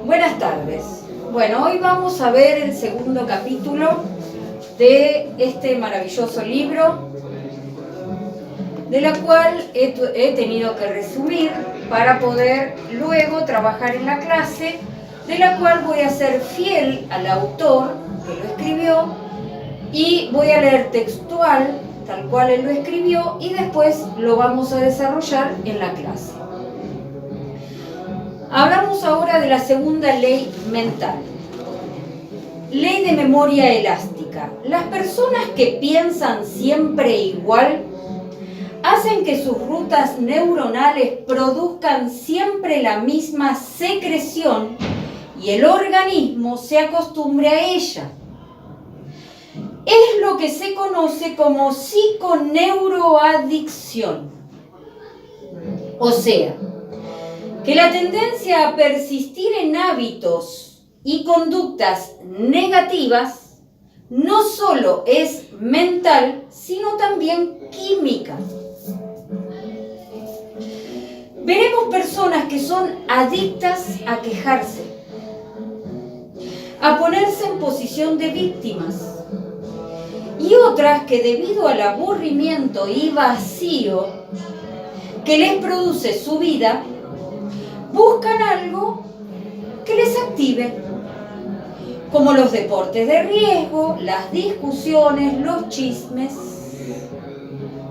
Buenas tardes. Bueno, hoy vamos a ver el segundo capítulo de este maravilloso libro, de la cual he tenido que resumir para poder luego trabajar en la clase, de la cual voy a ser fiel al autor que lo escribió y voy a leer textual, tal cual él lo escribió, y después lo vamos a desarrollar en la clase. Hablamos ahora de la segunda ley mental. Ley de memoria elástica. Las personas que piensan siempre igual hacen que sus rutas neuronales produzcan siempre la misma secreción y el organismo se acostumbre a ella. Es lo que se conoce como psiconeuroadicción. O sea, que la tendencia a persistir en hábitos y conductas negativas no solo es mental, sino también química. Veremos personas que son adictas a quejarse, a ponerse en posición de víctimas, y otras que debido al aburrimiento y vacío que les produce su vida, buscan algo que les active, como los deportes de riesgo, las discusiones, los chismes,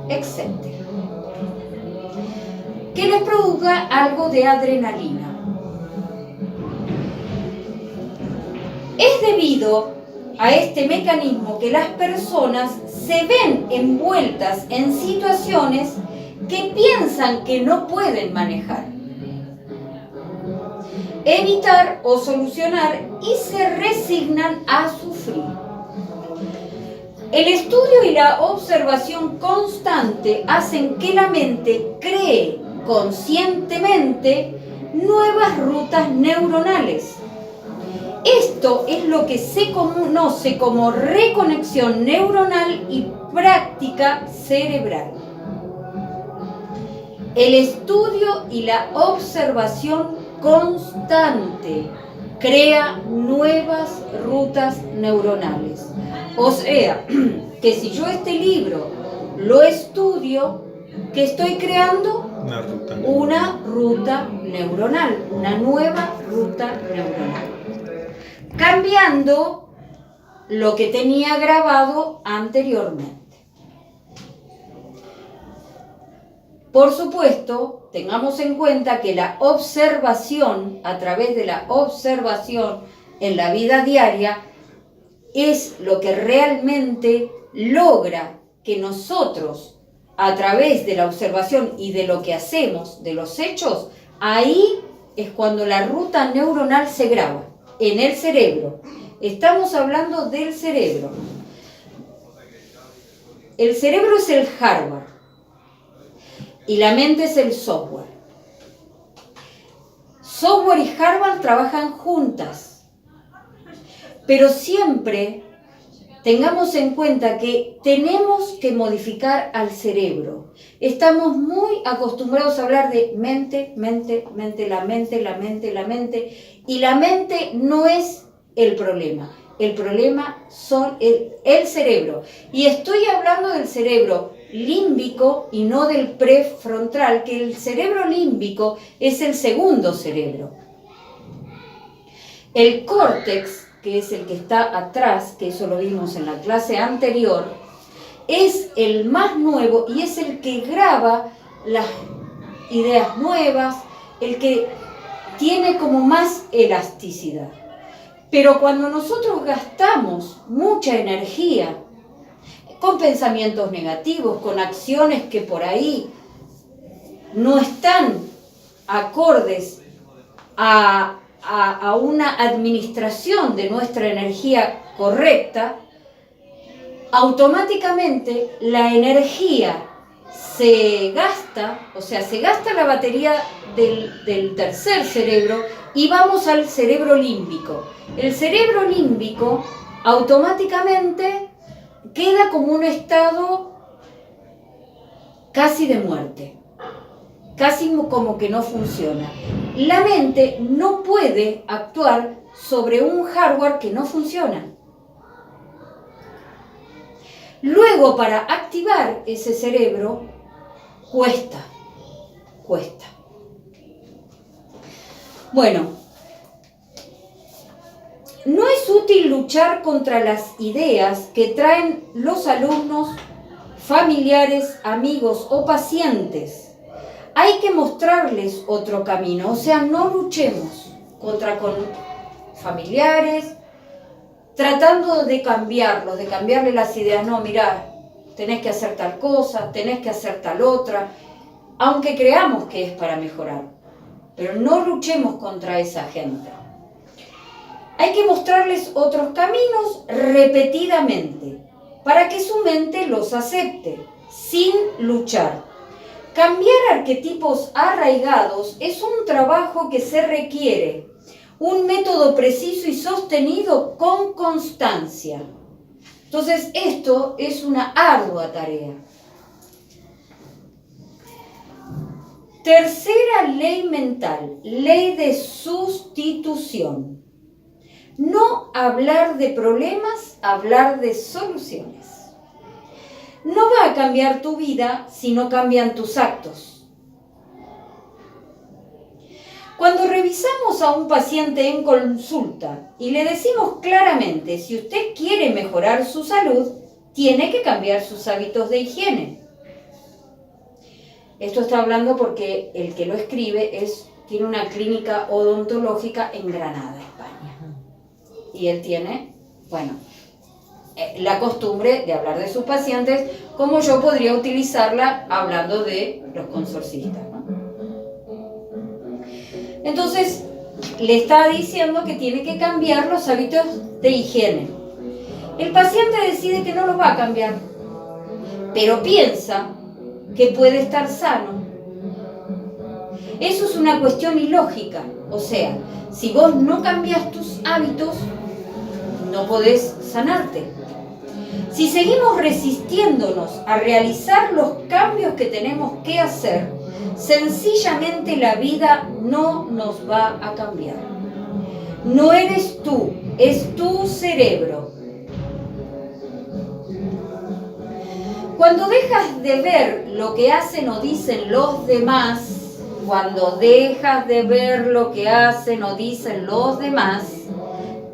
etc. Que les produzca algo de adrenalina. Es debido a este mecanismo que las personas se ven envueltas en situaciones que piensan que no pueden manejar, evitar o solucionar, y se resignan a sufrir. El estudio y la observación constante hacen que la mente cree conscientemente nuevas rutas neuronales. Esto es lo que se conoce como reconexión neuronal y práctica cerebral. El estudio y la observación constante crea nuevas rutas neuronales. O sea, que si yo este libro lo estudio, ¿qué estoy creando? Una ruta neuronal, una nueva ruta neuronal. Cambiando lo que tenía grabado anteriormente. Por supuesto, tengamos en cuenta que la observación, a través de la observación en la vida diaria, es lo que realmente logra que nosotros, a través de la observación y de lo que hacemos, de los hechos, ahí es cuando la ruta neuronal se graba, en el cerebro. Estamos hablando del cerebro. El cerebro es el hardware y la mente es el software. Software y hardware trabajan juntas, pero siempre tengamos en cuenta que tenemos que modificar al cerebro. Estamos muy acostumbrados a hablar de mente, mente, mente, la mente, la mente, la mente, y la mente no es el problema. El problema son el cerebro. Y estoy hablando del cerebro límbico y no del prefrontal, que el cerebro límbico es el segundo cerebro. El córtex, que es el que está atrás, que eso lo vimos en la clase anterior, es el más nuevo y es el que graba las ideas nuevas, el que tiene como más elasticidad. Pero cuando nosotros gastamos mucha energía con pensamientos negativos, con acciones que por ahí no están acordes a una administración de nuestra energía correcta, automáticamente la energía se gasta, o sea, se gasta la batería del tercer cerebro y vamos al cerebro límbico. El cerebro límbico automáticamente queda como un estado casi de muerte. casi como que no funciona. La mente no puede actuar sobre un hardware que no funciona. Luego, para activar ese cerebro, cuesta. Bueno, no es útil luchar contra las ideas que traen los alumnos, familiares, amigos o pacientes. Hay que mostrarles otro camino, o sea, no luchemos con familiares, tratando de cambiarlos, de cambiarle las ideas. No, mirá, tenés que hacer tal cosa, tenés que hacer tal otra, aunque creamos que es para mejorar. Pero no luchemos contra esa gente. Hay que mostrarles otros caminos repetidamente, para que su mente los acepte, sin luchar. Cambiar arquetipos arraigados es un trabajo que se requiere un método preciso y sostenido con constancia. Entonces, esto es una ardua tarea. Tercera ley mental, ley de sustitución. No hablar de problemas, hablar de soluciones. No va a cambiar tu vida si no cambian tus actos. Cuando revisamos a un paciente en consulta y le decimos claramente, si usted quiere mejorar su salud, tiene que cambiar sus hábitos de higiene. Esto está hablando porque el que lo escribe tiene una clínica odontológica en Granada, España. Y él tiene, la costumbre de hablar de sus pacientes como yo podría utilizarla hablando de los consorcistas, ¿no? Entonces, le está diciendo que tiene que cambiar los hábitos de higiene. El paciente decide que no los va a cambiar, pero piensa que puede estar sano. Eso es una cuestión ilógica. O sea, si vos no cambias tus hábitos, no podés sanarte. Si seguimos resistiéndonos a realizar los cambios que tenemos que hacer, sencillamente la vida no nos va a cambiar. No eres tú, es tu cerebro. Cuando dejas de ver lo que hacen o dicen los demás,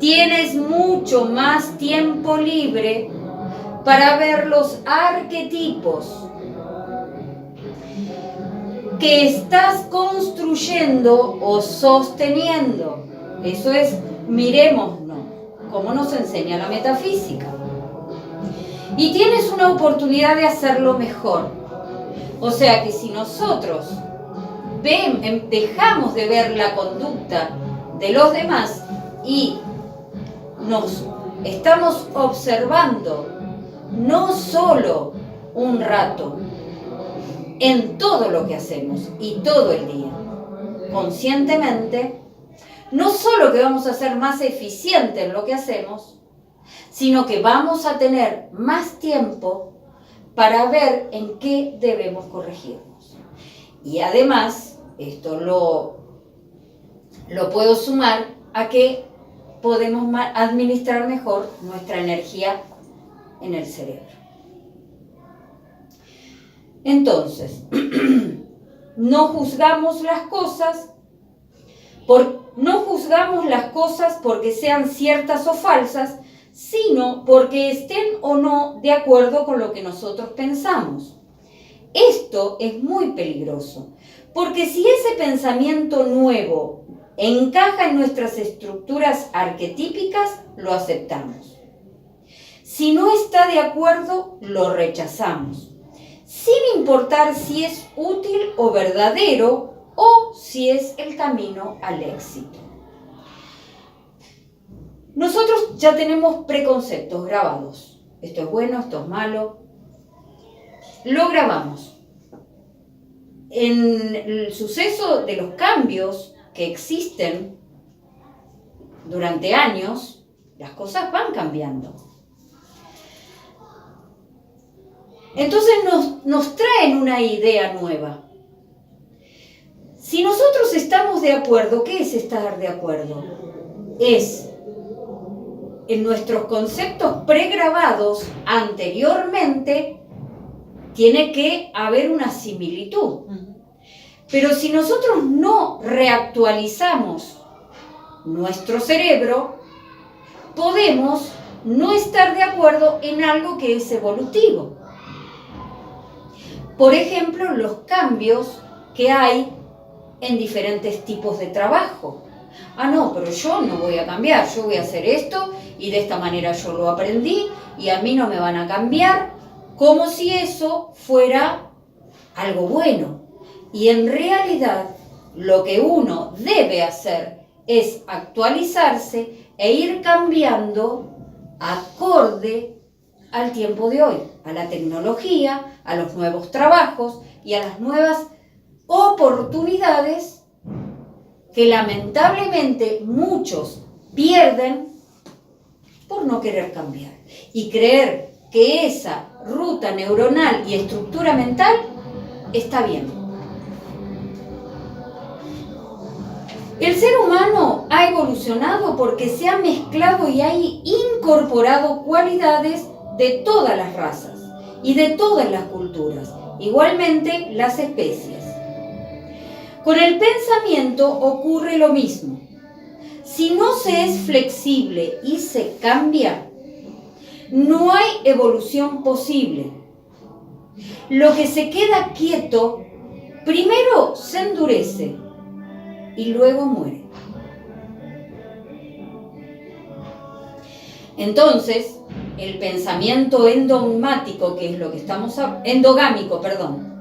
tienes mucho más tiempo libre para ver los arquetipos que estás construyendo o sosteniendo. Eso es, mirémonos, como nos enseña la metafísica. Y tienes una oportunidad de hacerlo mejor. O sea que si nosotros dejamos de ver la conducta de los demás y nos estamos observando no solo un rato, en todo lo que hacemos y todo el día, conscientemente, no solo que vamos a ser más eficientes en lo que hacemos, sino que vamos a tener más tiempo para ver en qué debemos corregirnos. Y además, esto lo puedo sumar a que podemos administrar mejor nuestra energía en el cerebro. Entonces, no juzgamos las cosas porque sean ciertas o falsas, sino porque estén o no de acuerdo con lo que nosotros pensamos. Esto es muy peligroso, porque si ese pensamiento nuevo encaja en nuestras estructuras arquetípicas, lo aceptamos. Si no está de acuerdo, lo rechazamos, sin importar si es útil o verdadero o si es el camino al éxito. Nosotros ya tenemos preconceptos grabados. Esto es bueno, esto es malo. Lo grabamos. En el suceso de los cambios que existen durante años, las cosas van cambiando. Entonces nos traen una idea nueva. Si nosotros estamos de acuerdo, ¿qué es estar de acuerdo? Es en nuestros conceptos pregrabados anteriormente, tiene que haber una similitud. Pero si nosotros no reactualizamos nuestro cerebro, podemos no estar de acuerdo en algo que es evolutivo. Por ejemplo, los cambios que hay en diferentes tipos de trabajo. Ah, no, pero yo no voy a cambiar, yo voy a hacer esto y de esta manera yo lo aprendí y a mí no me van a cambiar, como si eso fuera algo bueno. Y en realidad lo que uno debe hacer es actualizarse e ir cambiando acorde al tiempo de hoy, a la tecnología, a los nuevos trabajos y a las nuevas oportunidades que lamentablemente muchos pierden por no querer cambiar y creer que esa ruta neuronal y estructura mental está bien. El ser humano ha evolucionado porque se ha mezclado y ha incorporado cualidades de todas las razas y de todas las culturas, igualmente las especies. Con el pensamiento ocurre lo mismo. Si no se es flexible y se cambia, no hay evolución posible. Lo que se queda quieto, primero se endurece y luego muere. Entonces, el pensamiento endogámico, que es lo que estamos endogámico, perdón.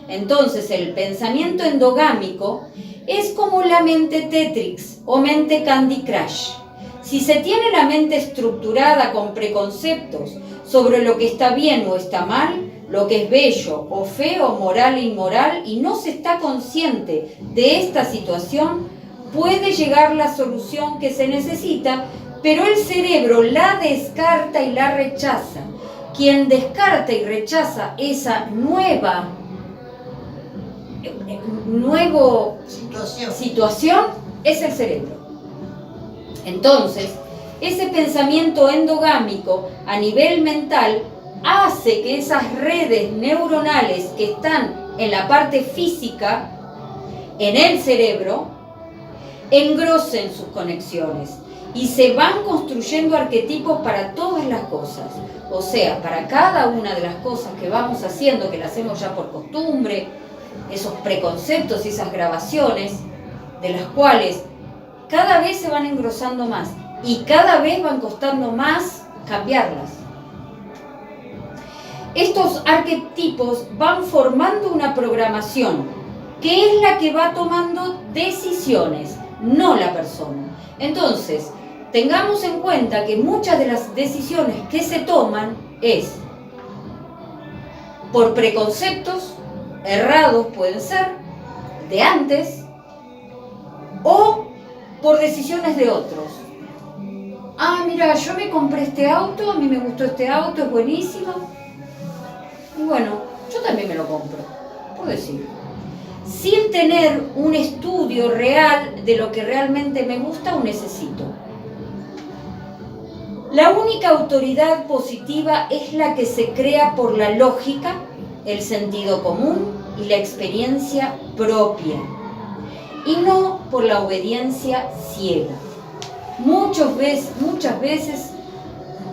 Entonces, el pensamiento endogámico es como la mente Tetris o mente Candy Crush. Si se tiene la mente estructurada con preconceptos sobre lo que está bien o está mal, lo que es bello o feo, moral e inmoral, y no se está consciente de esta situación, puede llegar la solución que se necesita, pero el cerebro la descarta y la rechaza. Quien descarta y rechaza esa nueva situación es el cerebro. Entonces, ese pensamiento endogámico a nivel mental hace que esas redes neuronales que están en la parte física, en el cerebro, engrosen sus conexiones y se van construyendo arquetipos para todas las cosas. O sea, para cada una de las cosas que vamos haciendo, que las hacemos ya por costumbre, esos preconceptos y esas grabaciones, de las cuales cada vez se van engrosando más y cada vez van costando más cambiarlas. Estos arquetipos van formando una programación que es la que va tomando decisiones, no la persona. Entonces, tengamos en cuenta que muchas de las decisiones que se toman es por preconceptos errados, pueden ser, de antes, o por decisiones de otros. Ah, mira, yo me compré este auto, a mí me gustó este auto, es buenísimo. Y bueno, yo también me lo compro, por decir. Sin tener un estudio real de lo que realmente me gusta o necesito. La única autoridad positiva es la que se crea por la lógica, el sentido común y la experiencia propia, y no por la obediencia ciega. Muchas veces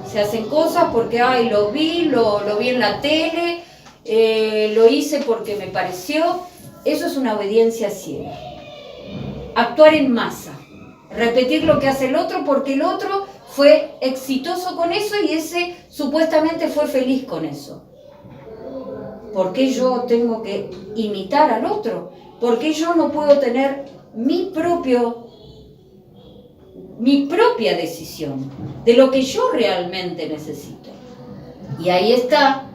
se hacen cosas porque ay, lo vi en la tele, lo hice porque me pareció. Eso es una obediencia ciega. Actuar en masa, repetir lo que hace el otro porque el otro fue exitoso con eso y ese supuestamente fue feliz con eso. ¿Por qué yo tengo que imitar al otro? ¿Por qué yo no puedo tener mi propia decisión de lo que yo realmente necesito? Y ahí está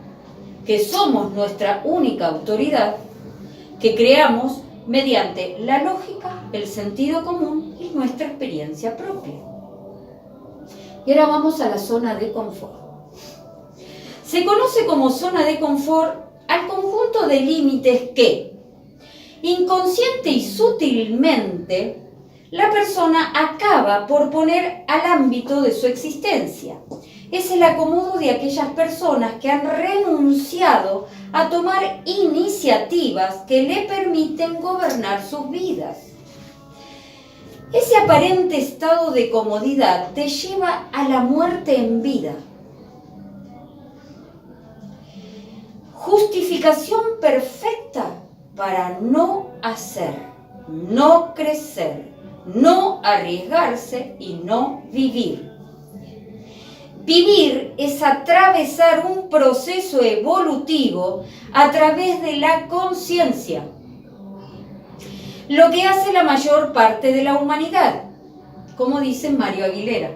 que somos nuestra única autoridad, que creamos mediante la lógica, el sentido común y nuestra experiencia propia. Y ahora vamos a la zona de confort. Se conoce como zona de confort al conjunto de límites que, Inconsciente y sutilmente, la persona acaba por poner al ámbito de su existencia. Es el acomodo de aquellas personas que han renunciado a tomar iniciativas que le permiten gobernar sus vidas. Ese aparente estado de comodidad te lleva a la muerte en vida. Justificación perfecta para no hacer, no crecer, no arriesgarse y no vivir. Vivir es atravesar un proceso evolutivo a través de la conciencia. Lo que hace la mayor parte de la humanidad, como dice Mario Aguilera.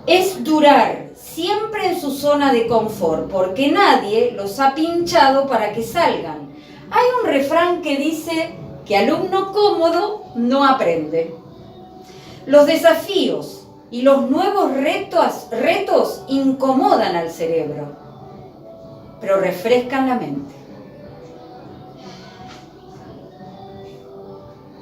Es durar siempre en su zona de confort, porque nadie los ha pinchado para que salgan. Hay un refrán que dice que alumno cómodo no aprende. Los desafíos y los nuevos retos incomodan al cerebro, pero refrescan la mente.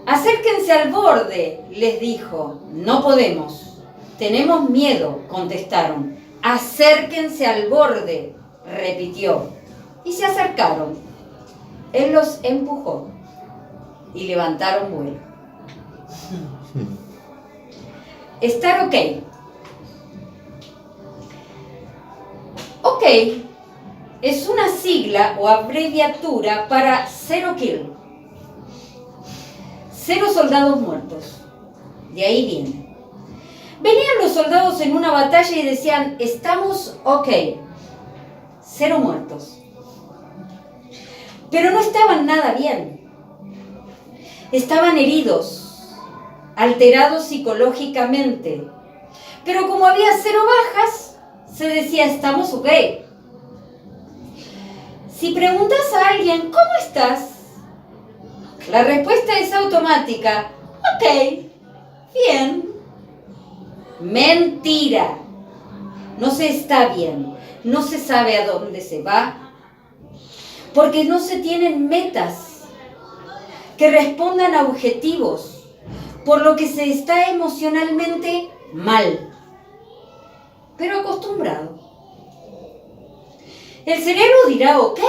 Acérquense al borde, les dijo. No podemos. Tenemos miedo, contestaron. Acérquense al borde, repitió. Y se acercaron. Él los empujó y levantaron vuelo. Estar ok. Ok es una sigla o abreviatura para zero kill. 0 soldados muertos. De ahí viene. Venían los soldados en una batalla y decían, estamos ok. 0 muertos. Pero no estaban nada bien. Estaban heridos, alterados psicológicamente. Pero como había 0 bajas, se decía, estamos ok. Si preguntas a alguien, ¿cómo estás? La respuesta es automática. Ok, bien. Mentira. No se está bien. No se sabe a dónde se va. Porque no se tienen metas que respondan a objetivos. Por lo que se está emocionalmente mal. Pero acostumbrado. El cerebro dirá ok.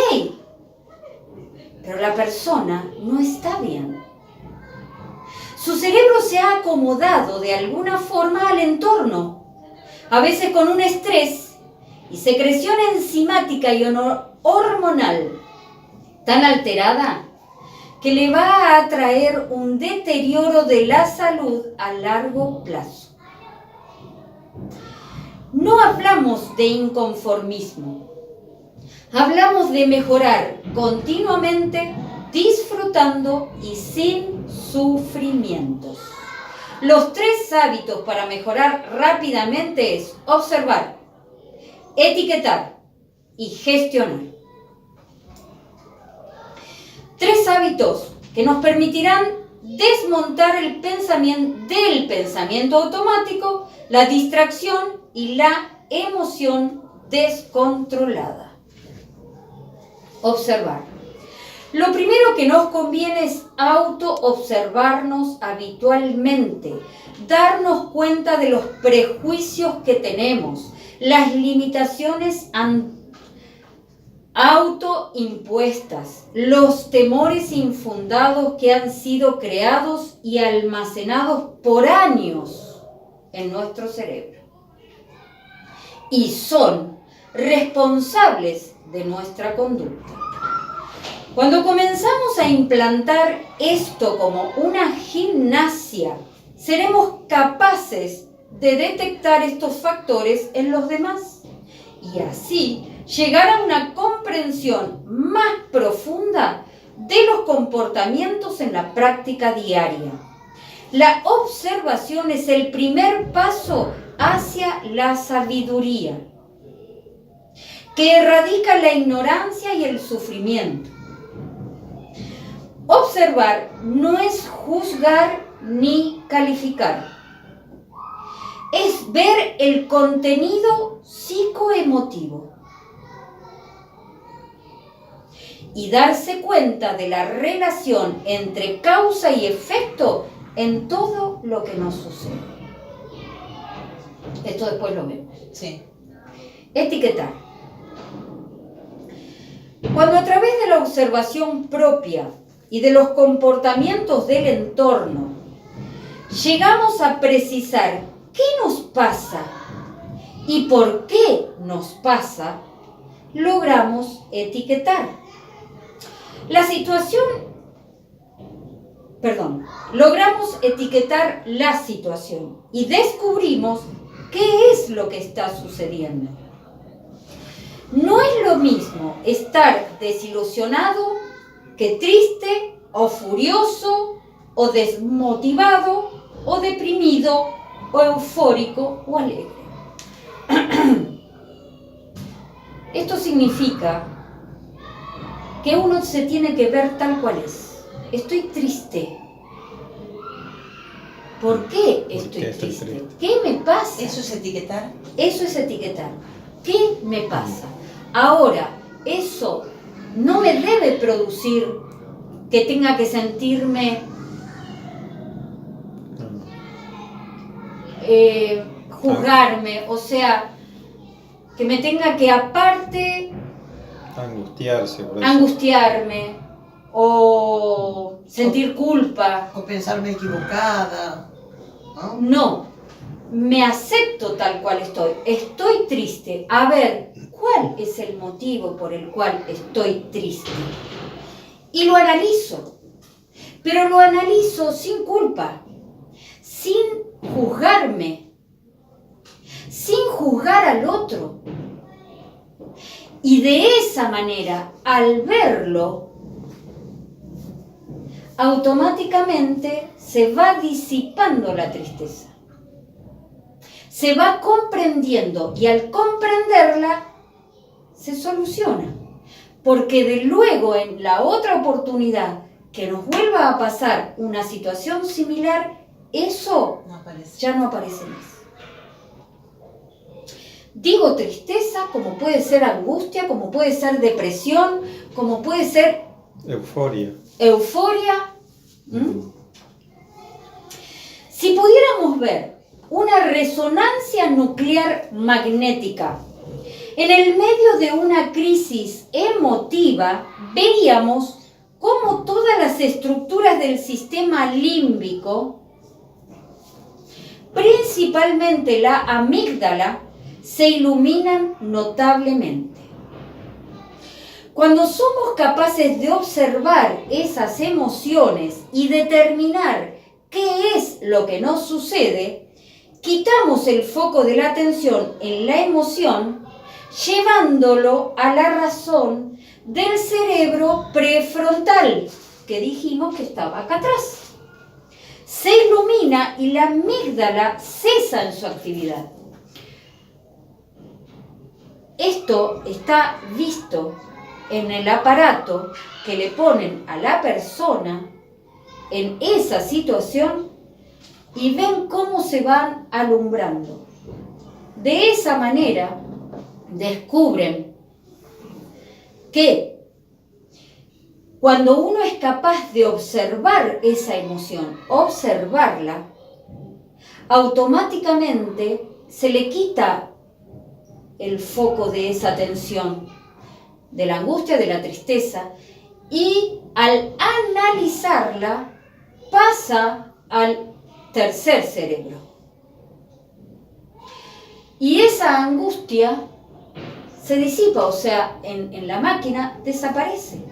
Pero la persona no está bien. Su cerebro se ha acomodado de alguna forma al entorno, a veces con un estrés y secreción enzimática y hormonal tan alterada que le va a traer un deterioro de la salud a largo plazo. No hablamos de inconformismo. Hablamos de mejorar continuamente, disfrutando y sin sufrimientos. Los 3 hábitos para mejorar rápidamente es observar, etiquetar y gestionar. 3 hábitos que nos permitirán desmontar el pensamiento automático, la distracción y la emoción descontrolada. Observar. Lo primero que nos conviene es auto-observarnos habitualmente, darnos cuenta de los prejuicios que tenemos, las limitaciones autoimpuestas, los temores infundados que han sido creados y almacenados por años en nuestro cerebro. Y son responsables de nuestra conducta. Cuando comenzamos a implantar esto como una gimnasia, seremos capaces de detectar estos factores en los demás y así llegar a una comprensión más profunda de los comportamientos en la práctica diaria. La observación es el primer paso hacia la sabiduría, que erradica la ignorancia y el sufrimiento. Observar no es juzgar ni calificar. Es ver el contenido psicoemotivo. y darse cuenta de la relación entre causa y efecto en todo lo que nos sucede. Esto después lo vemos. Sí. Etiquetar. Cuando a través de la observación propia y de los comportamientos del entorno llegamos a precisar qué nos pasa y por qué nos pasa, logramos etiquetar. Logramos etiquetar la situación y descubrimos qué es lo que está sucediendo. No es lo mismo estar desilusionado que triste o furioso o desmotivado o deprimido o eufórico o alegre. Esto significa que uno se tiene que ver tal cual es. Estoy triste. ¿Por qué estoy triste? ¿Qué me pasa? ¿Eso es etiquetar? Eso es etiquetar. ¿Qué me pasa? Ahora, eso no me debe producir que tenga que sentirme juzgarme, o sea, que me tenga que aparte angustiarme o sentir culpa. O pensarme equivocada, ¿no? No, me acepto tal cual estoy. Estoy triste. A ver, ¿cuál es el motivo por el cual estoy triste? Y lo analizo. Pero lo analizo sin culpa, sin juzgarme, sin juzgar al otro. Y de esa manera, al verlo, automáticamente se va disipando la tristeza. Se va comprendiendo y al comprenderla se soluciona. Porque de luego en la otra oportunidad que nos vuelva a pasar una situación similar, eso ya no aparece más. Digo tristeza como puede ser angustia, como puede ser depresión, como puede ser euforia. Si pudiéramos ver una resonancia nuclear magnética en el medio de una crisis emotiva, veríamos cómo todas las estructuras del sistema límbico, principalmente la amígdala, se iluminan notablemente. Cuando somos capaces de observar esas emociones y determinar qué es lo que nos sucede, quitamos el foco de la atención en la emoción, llevándolo a la razón del cerebro prefrontal, que dijimos que estaba acá atrás. Se ilumina y la amígdala cesa en su actividad. Esto está visto en el aparato que le ponen a la persona en esa situación y ven cómo se van alumbrando. De esa manera descubren que cuando uno es capaz de observar esa emoción, observarla, automáticamente se le quita el foco de esa tensión, de la angustia, de la tristeza, y al analizarla pasa al tercer cerebro. Y esa angustia se disipa, o sea, en la máquina desaparece.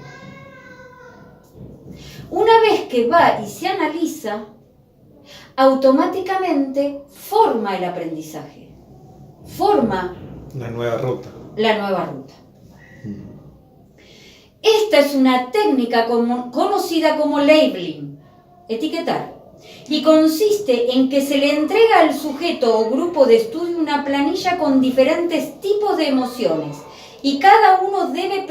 Una vez que va y se analiza, automáticamente forma el aprendizaje, forma la nueva ruta. Esta es una técnica conocida como labeling, etiquetar, y consiste en que se le entrega al sujeto o grupo de estudio una planilla con diferentes tipos de emociones y cada uno debe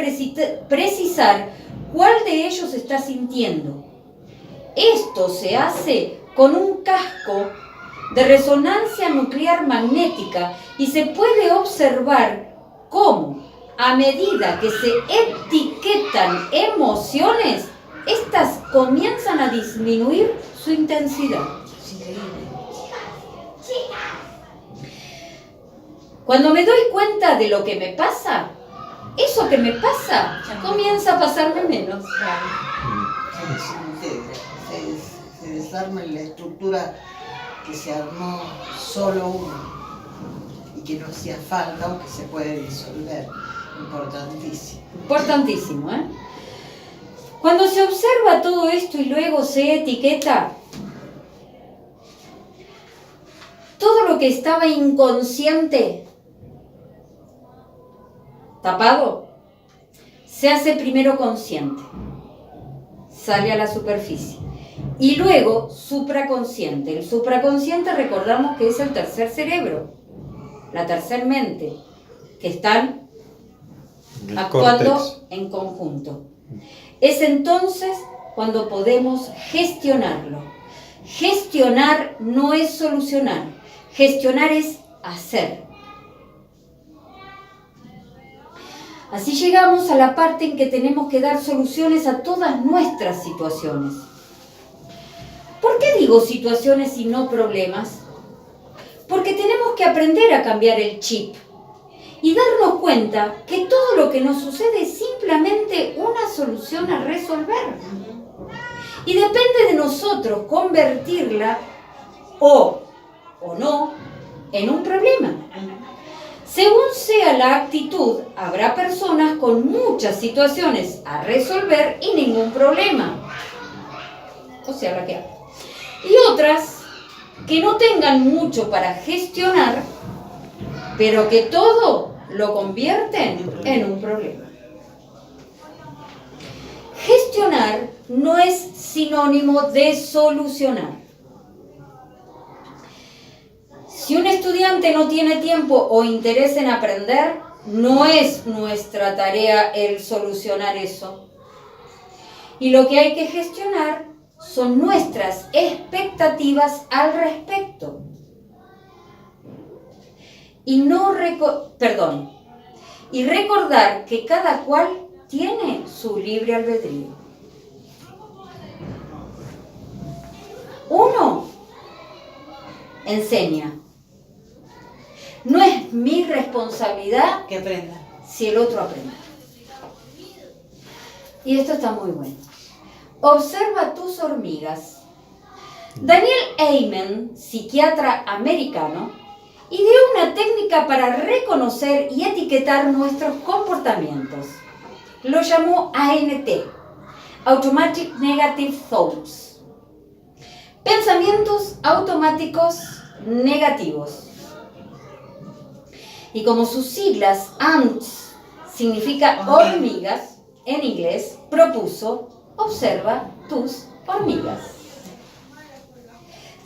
precisar cuál de ellos está sintiendo. Esto se hace con un casco de resonancia nuclear magnética y se puede observar cómo a medida que se etiquetan emociones, estas comienzan a disminuir su intensidad. Es increíble. Cuando me doy cuenta de lo que me pasa, eso que me pasa comienza a pasarme menos. Se desarma la estructura que se armó solo uno y que no hacía falta, aunque se puede disolver. Importantísimo. Importantísimo, ¿eh? Cuando se observa todo esto y luego se etiqueta, todo lo que estaba inconsciente, tapado, se hace primero consciente, sale a la superficie y luego supraconsciente. El supraconsciente, recordamos que es el tercer cerebro, la tercer mente, que están actuando córtex en conjunto. Es entonces cuando podemos gestionarlo. Gestionar no es solucionar, gestionar es hacer. Así llegamos a la parte en que tenemos que dar soluciones a todas nuestras situaciones. ¿Por qué digo situaciones y no problemas? Porque tenemos que aprender a cambiar el chip y darnos cuenta que todo lo que nos sucede es simplemente una solución a resolver. Y depende de nosotros convertirla o no en un problema. Según sea la actitud, habrá personas con muchas situaciones a resolver y ningún problema. O sea, la que hay. Y otras que no tengan mucho para gestionar, pero que todo lo convierten en un problema. Gestionar no es sinónimo de solucionar. Si un estudiante no tiene tiempo o interés en aprender, no es nuestra tarea el solucionar eso. Y lo que hay que gestionar son nuestras expectativas al respecto. Y recordar que cada cual tiene su libre albedrío. Uno enseña. No es mi responsabilidad Que aprenda. si el otro aprende. Y esto está muy bueno. Observa tus hormigas. Daniel Amen, psiquiatra americano, ideó una técnica para reconocer y etiquetar nuestros comportamientos. Lo llamó ANT, Automatic Negative Thoughts. Pensamientos automáticos negativos. Y como sus siglas ANTS significa hormigas, en inglés propuso: observa tus hormigas.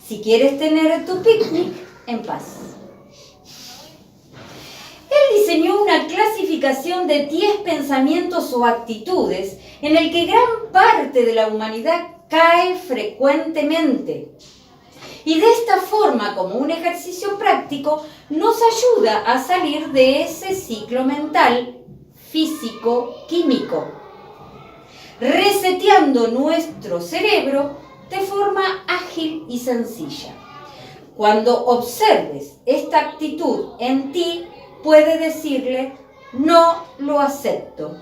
Si quieres tener tu picnic en paz. Él diseñó una clasificación de 10 pensamientos o actitudes en el que gran parte de la humanidad cae frecuentemente. Y de esta forma, como un ejercicio práctico, nos ayuda a salir de ese ciclo mental, físico, químico, reseteando nuestro cerebro de forma ágil y sencilla. Cuando observes esta actitud en ti, puedes decirle: no lo acepto.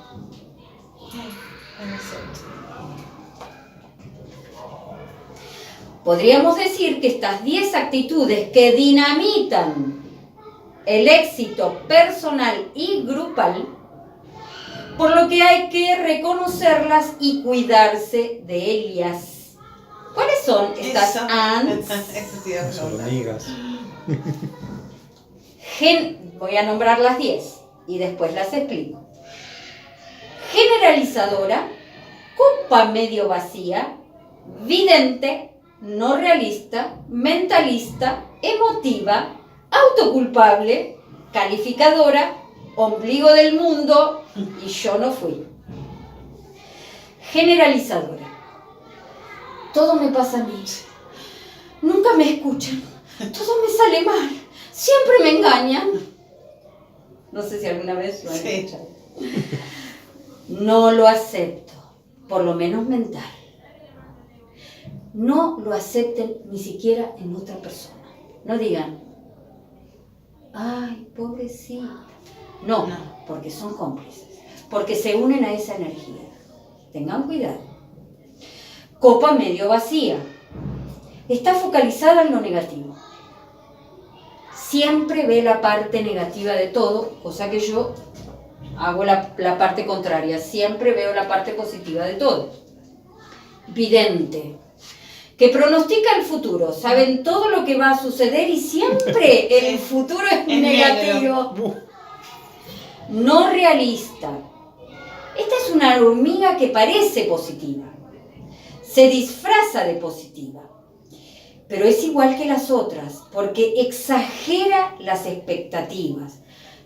Podríamos decir que estas 10 actitudes que dinamitan el éxito personal y grupal, por lo que hay que reconocerlas y cuidarse de ellas. ¿Cuáles son estas ANTs? las hormigas. Voy a nombrar las 10 y después las explico. Generalizadora, copa medio vacía, vidente, no realista, mentalista, emotiva, autoculpable, calificadora, ombligo del mundo y yo no fui. Generalizadora. Todo me pasa a mí. Nunca me escuchan. Todo me sale mal. Siempre me engañan. No sé si alguna vez lo han escuchado. No lo acepto, por lo menos mental. No lo acepten ni siquiera en otra persona. No digan, ay, pobrecita. No, porque son cómplices, porque se unen a esa energía. Tengan cuidado. Copa medio vacía. Está focalizada en lo negativo. Siempre ve la parte negativa de todo, cosa que yo hago la parte contraria. Siempre veo la parte positiva de todo. Vidente. Que pronostica el futuro. Saben todo lo que va a suceder y siempre el futuro es negativo. No realista. Esta es una hormiga que parece positiva. Se disfraza de positiva. Pero es igual que las otras, porque exagera las expectativas.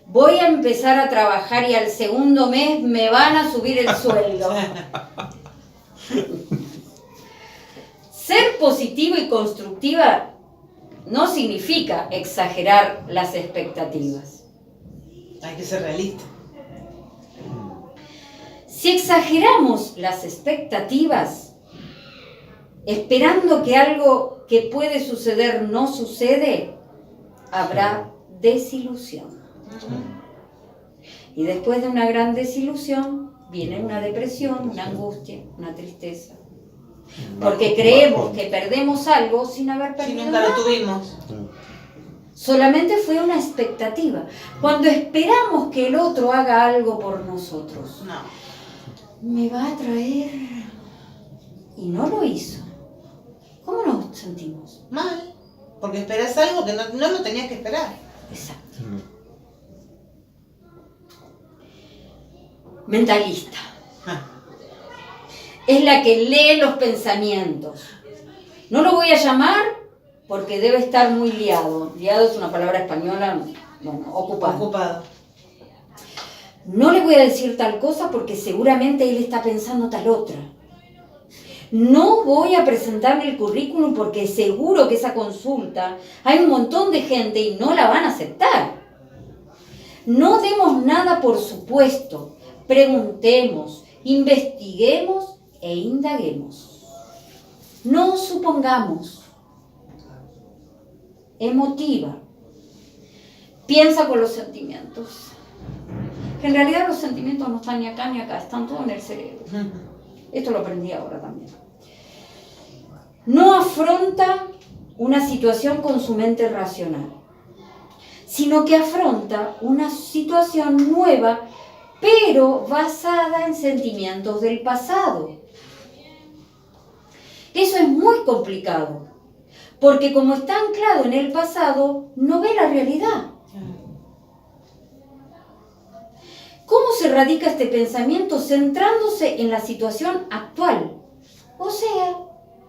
Voy a empezar a trabajar y al segundo mes me van a subir el sueldo. Ser positiva y constructiva no significa exagerar las expectativas. Hay que ser realista. Si exageramos las expectativas, esperando que algo que puede suceder no sucede, habrá desilusión. Y después de una gran desilusión, viene una depresión, una angustia, una tristeza. Porque creemos que perdemos algo sin haber perdido Si nunca nada. lo tuvimos. Solamente fue una expectativa. Cuando esperamos que el otro haga algo por nosotros, No. me va a traer, y no lo hizo, ¿cómo nos sentimos? Mal. Porque esperas algo que no lo tenías que esperar. Exacto. Mentalista. Es la que lee los pensamientos. No lo voy a llamar porque debe estar muy liado. Liado es una palabra española, bueno, ocupado. Ocupado. No le voy a decir tal cosa porque seguramente él está pensando tal otra. No voy a presentarle el currículum porque seguro que esa consulta hay un montón de gente y no la van a aceptar. No demos nada por supuesto. Preguntemos, investiguemos e indaguemos. No supongamos. Emotiva. Piensa con los sentimientos. En realidad los sentimientos no están ni acá ni acá, están todos en el cerebro. Esto lo aprendí ahora también. No afronta una situación con su mente racional, sino que afronta una situación nueva, pero basada en sentimientos del pasado. Eso es muy complicado, porque como está anclado en el pasado, no ve la realidad. ¿Cómo se radica este pensamiento? Centrándose en la situación actual. O sea,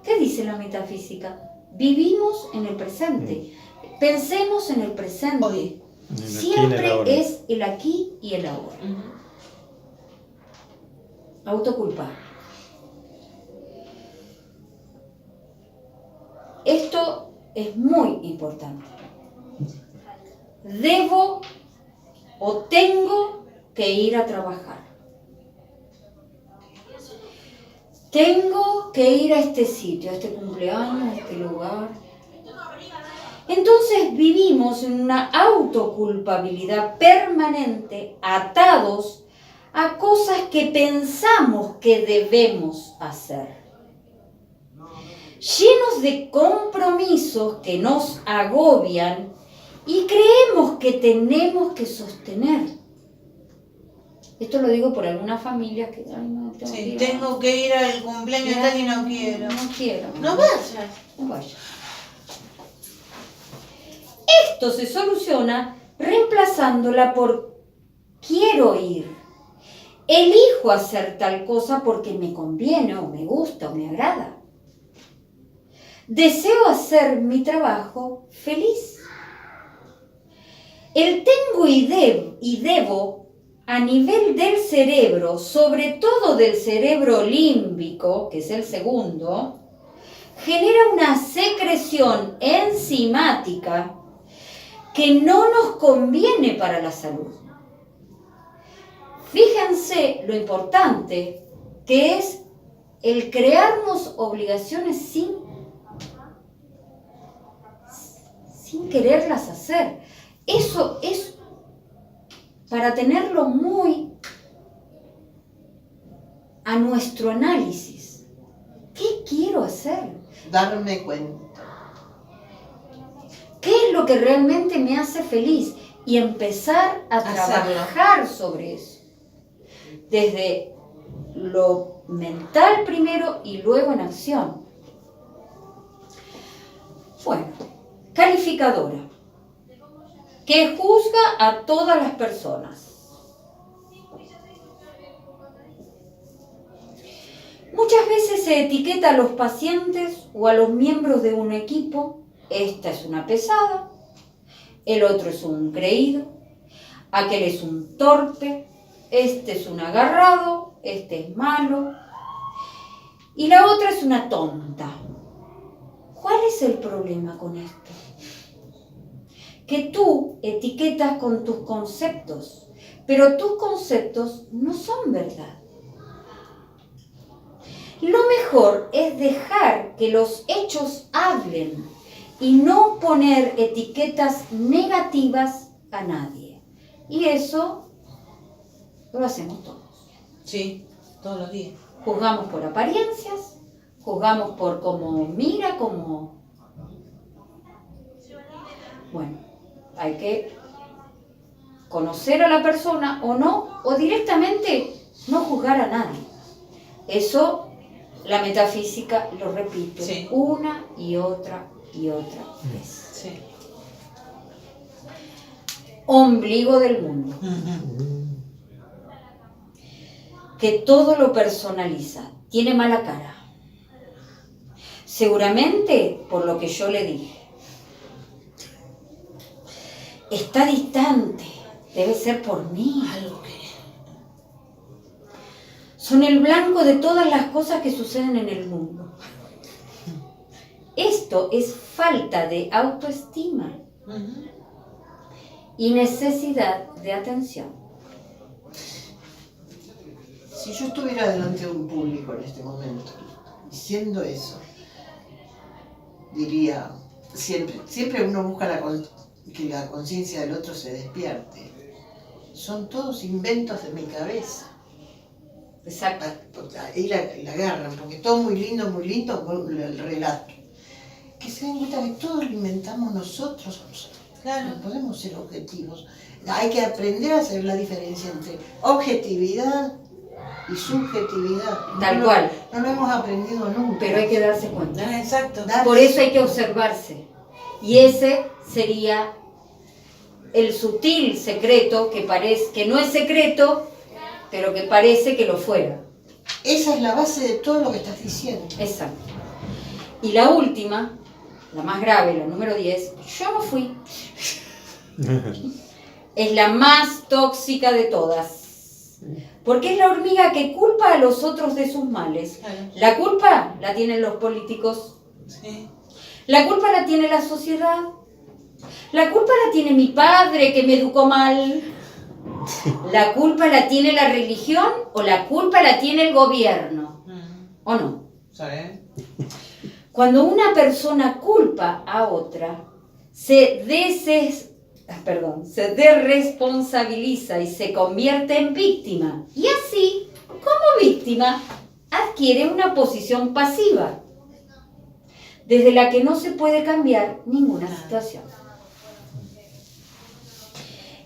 ¿qué dice la metafísica? Vivimos en el presente. Pensemos en el presente. Hoy. Siempre es el aquí y el ahora. Autoculpar. Esto es muy importante. Debo o tengo que ir a trabajar. Tengo que ir a este sitio, a este cumpleaños, a este lugar. Entonces vivimos en una autoculpabilidad permanente, atados a cosas que pensamos que debemos hacer. Llenos de compromisos que nos agobian y creemos que tenemos que sostener. Esto lo digo por algunas familias que... Ay, no, tengo que ir al cumpleaños de tal y no quiero. No quiero. No vayas. No vayas. Esto se soluciona reemplazándola por quiero ir. Elijo hacer tal cosa porque me conviene o me gusta o me agrada. Deseo hacer mi trabajo feliz. El tengo y debo a nivel del cerebro, sobre todo del cerebro límbico, que es el segundo, genera una secreción enzimática que no nos conviene para la salud. Fíjense lo importante que es el crearnos obligaciones sin quererlas hacer. Eso es para tenerlo muy a nuestro análisis. ¿Qué quiero hacer? Darme cuenta. ¿Qué es lo que realmente me hace feliz? Y empezar a trabajar sobre eso. Desde lo mental primero y luego en acción. Bueno, calificadora, que juzga a todas las personas. Muchas veces se etiqueta a los pacientes o a los miembros de un equipo. Esta es una pesada, el otro es un creído, aquel es un torpe, este es un agarrado, este es malo y la otra es una tonta. ¿Cuál es el problema con esto? Que tú etiquetas con tus conceptos, pero tus conceptos no son verdad. Lo mejor es dejar que los hechos hablen y no poner etiquetas negativas a nadie. Y eso lo hacemos todos. Sí, todos los días. Juzgamos por apariencias, juzgamos por cómo mira, cómo... Bueno, hay que conocer a la persona o no, o directamente no juzgar a nadie. Eso, la metafísica lo repite Sí. una y otra vez. Sí. Ombligo del mundo. Que todo lo personaliza, tiene mala cara. Seguramente por lo que yo le dije. Está distante, debe ser por mí. Algo que... Son el blanco de todas las cosas que suceden en el mundo. Esto es falta de autoestima y necesidad de atención. Si yo estuviera delante de un público en este momento, diciendo eso, diría, siempre uno busca que la conciencia del otro se despierte. Son todos inventos de mi cabeza. Exacto. Ahí la agarran, porque todo muy lindo, el relato. Que se den cuenta que todo lo inventamos nosotros. Claro. No podemos ser objetivos. Hay que aprender a hacer la diferencia entre objetividad y subjetividad. Tal cual. No lo hemos aprendido nunca. Pero hay que darse cuenta. Exacto. Por eso hay que observarse. Y ese sería el sutil secreto que no es secreto, pero que parece que lo fuera. Esa es la base de todo lo que estás diciendo. Exacto. Y la última, la más grave, la número 10, yo no fui. Es la más tóxica de todas. Porque es la hormiga que culpa a los otros de sus males. Claro. La culpa la tienen los políticos. Sí. La culpa la tiene la sociedad. La culpa la tiene mi padre que me educó mal. La culpa la tiene la religión o la culpa la tiene el gobierno. ¿O no? ¿Sabes? Cuando una persona culpa a otra, se desresponsabiliza y se convierte en víctima. Y así, como víctima, adquiere una posición pasiva, desde la que no se puede cambiar ninguna situación.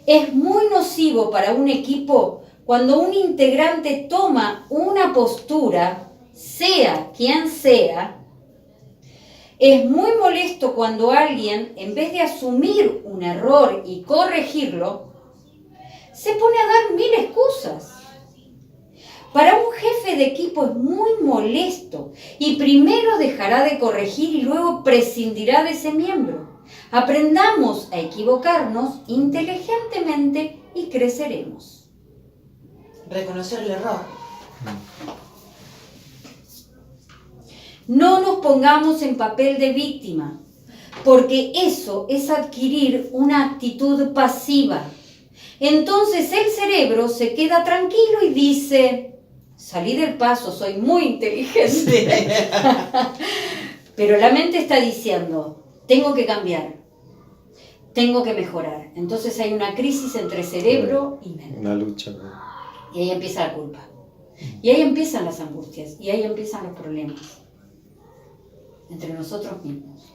Es muy nocivo para un equipo cuando un integrante toma una postura, sea quien sea. Es muy molesto cuando alguien, en vez de asumir un error y corregirlo, se pone a dar 1000 excusas. Para un jefe de equipo es muy molesto y primero dejará de corregir y luego prescindirá de ese miembro. Aprendamos a equivocarnos inteligentemente y creceremos. Reconocer el error. No nos pongamos en papel de víctima, porque eso es adquirir una actitud pasiva. Entonces el cerebro se queda tranquilo y dice, salí del paso, soy muy inteligente. Pero la mente está diciendo, tengo que cambiar, tengo que mejorar. Entonces hay una crisis entre cerebro y mente. Una lucha. Y ahí empieza la culpa. Y ahí empiezan las angustias. Y ahí empiezan los problemas. Entre nosotros mismos.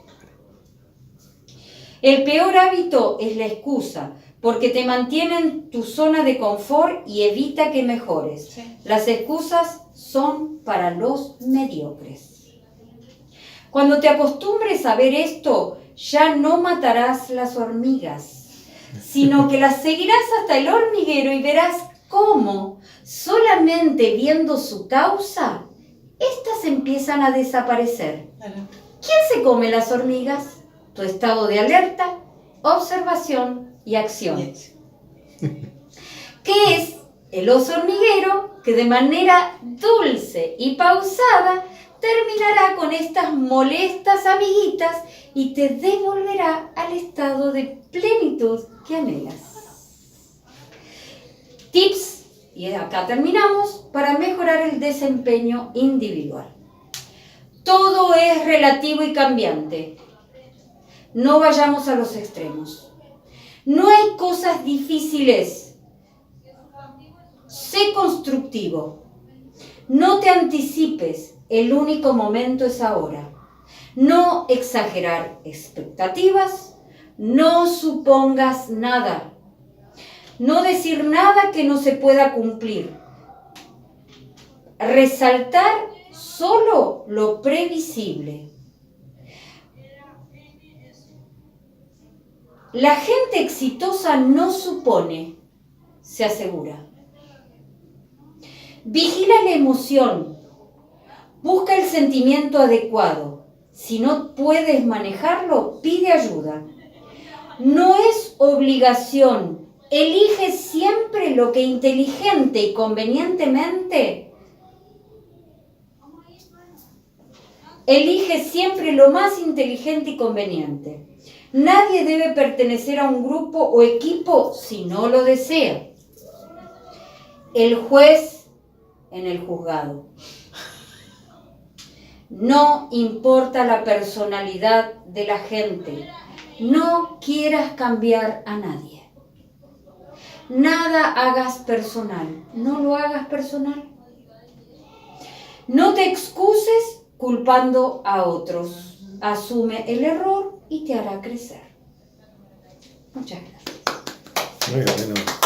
El peor hábito es la excusa, porque te mantiene en tu zona de confort y evita que mejores. Sí. Las excusas son para los mediocres. Cuando te acostumbres a ver esto, ya no matarás las hormigas, sino que las seguirás hasta el hormiguero y verás cómo, solamente viendo su causa, estas empiezan a desaparecer. Claro. ¿Quién se come las hormigas? Tu estado de alerta, observación y acción. Yes. ¿Qué es el oso hormiguero que de manera dulce y pausada terminará con estas molestas amiguitas y te devolverá al estado de plenitud que anhelas? Tips, y acá terminamos, para mejorar el desempeño individual. Todo es relativo y cambiante. No vayamos a los extremos. No hay cosas difíciles. Sé constructivo. No te anticipes. El único momento es ahora. No exagerar expectativas. No supongas nada. No decir nada que no se pueda cumplir. Resaltar solo lo previsible. La gente exitosa no supone, se asegura. Vigila la emoción. Busca el sentimiento adecuado. Si no puedes manejarlo, pide ayuda. No es obligación. Elige siempre lo que inteligente y convenientemente. Elige siempre lo más inteligente y conveniente. Nadie debe pertenecer a un grupo o equipo si no lo desea. El juez en el juzgado. No importa la personalidad de la gente. No quieras cambiar a nadie. Nada hagas personal. No lo hagas personal. No te excuses culpando a otros. Asume el error y te hará crecer. Muchas gracias. Muy bueno.